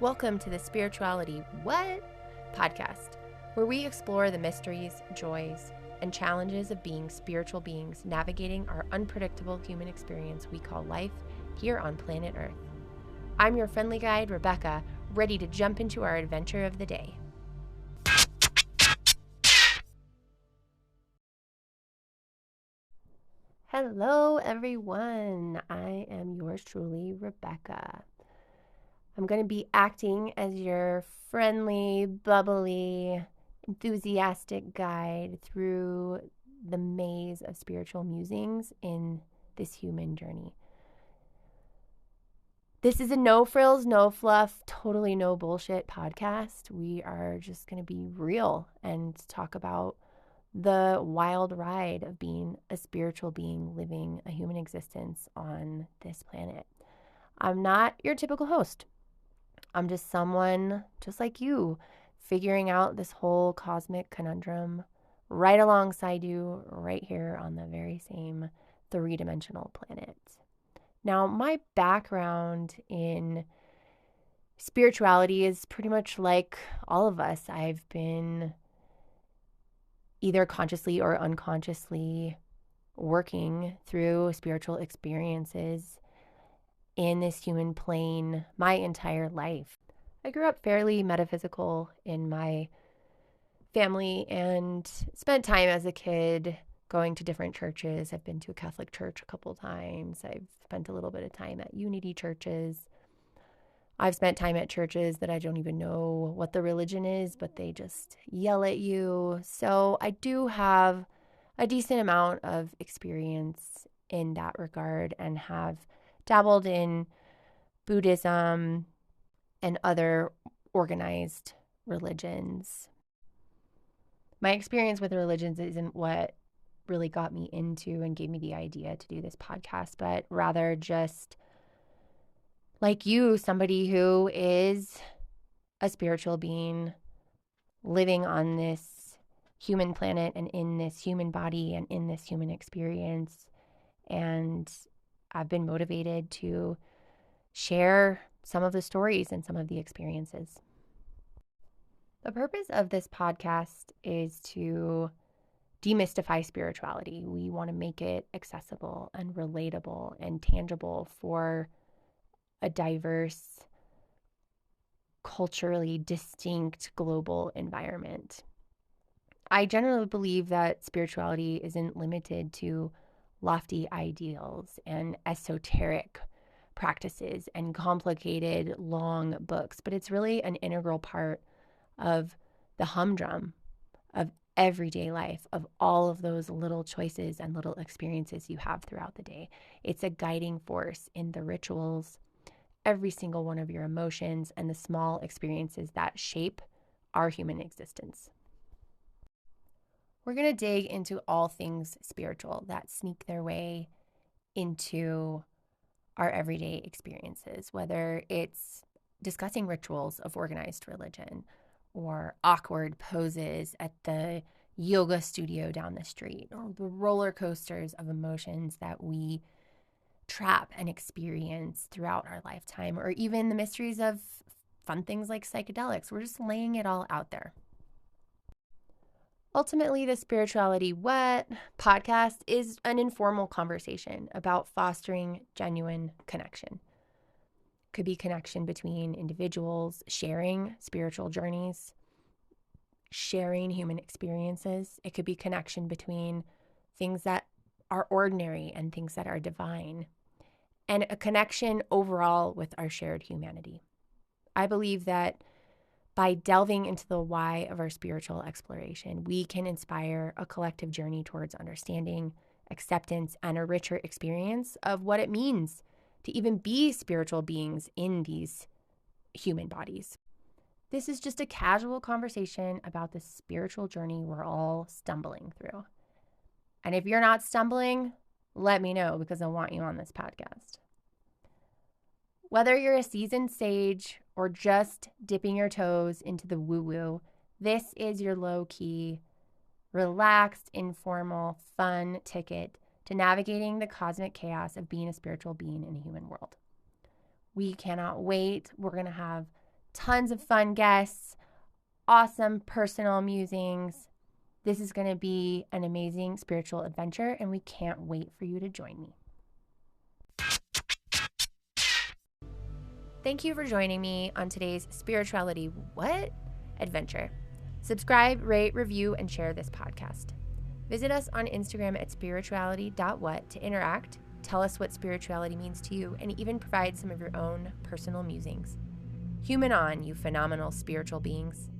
Welcome to the Spirituality What? Podcast, where we explore the mysteries, joys, and challenges of being spiritual beings navigating our unpredictable human experience we call life here on planet Earth. I'm your friendly guide, Rebecca, ready to jump into our adventure of the day. Hello, everyone. I am yours truly, Rebecca. I'm going to be acting as your friendly, bubbly, enthusiastic guide through the maze of spiritual musings in this human journey. This is a no frills, no fluff, totally no bullshit podcast. We are just going to be real and talk about the wild ride of being a spiritual being living a human existence on this planet. I'm not your typical host. I'm just someone just like you, figuring out this whole cosmic conundrum right alongside you, right here on the very same three-dimensional planet. Now, my background in spirituality is pretty much like all of us. I've been either consciously or unconsciously working through spiritual experiences in this human plane my entire life. I grew up fairly metaphysical in my family and spent time as a kid going to different churches. I've been to a Catholic church a couple times. I've spent a little bit of time at Unity churches. I've spent time at churches that I don't even know what the religion is, but they just yell at you. So I do have a decent amount of experience in that regard and have dabbled in Buddhism and other organized religions. My experience with religions isn't what really got me into and gave me the idea to do this podcast, but rather just like you, somebody who is a spiritual being living on this human planet and in this human body and in this human experience. And I've been motivated to share some of the stories and some of the experiences. The purpose of this podcast is to demystify spirituality. We want to make it accessible and relatable and tangible for a diverse, culturally distinct global environment. I generally believe that spirituality isn't limited to lofty ideals and esoteric practices and complicated long books, but it's really an integral part of the humdrum of everyday life, of all of those little choices and little experiences you have throughout the day. It's a guiding force in the rituals, every single one of your emotions, and the small experiences that shape our human existence. We're going to dig into all things spiritual that sneak their way into our everyday experiences, whether it's discussing rituals of organized religion or awkward poses at the yoga studio down the street, or the roller coasters of emotions that we trap and experience throughout our lifetime, or even the mysteries of fun things like psychedelics. We're just laying it all out there. Ultimately, the Spirituality What podcast is an informal conversation about fostering genuine connection. It could be connection between individuals, sharing spiritual journeys, sharing human experiences. It could be connection between things that are ordinary and things that are divine, and a connection overall with our shared humanity. I believe that by delving into the why of our spiritual exploration, we can inspire a collective journey towards understanding, acceptance, and a richer experience of what it means to even be spiritual beings in these human bodies. This is just a casual conversation about the spiritual journey we're all stumbling through. And if you're not stumbling, let me know, because I want you on this podcast. Whether you're a seasoned sage or just dipping your toes into the woo-woo, this is your low-key, relaxed, informal, fun ticket to navigating the cosmic chaos of being a spiritual being in a human world. We cannot wait. We're going to have tons of fun guests, awesome personal musings. This is going to be an amazing spiritual adventure, and we can't wait for you to join me. Thank you for joining me on today's Spirituality What? Adventure. Subscribe, rate, review, and share this podcast. Visit us on Instagram at spirituality.what to interact, tell us what spirituality means to you, and even provide some of your own personal musings. Human on, you phenomenal spiritual beings.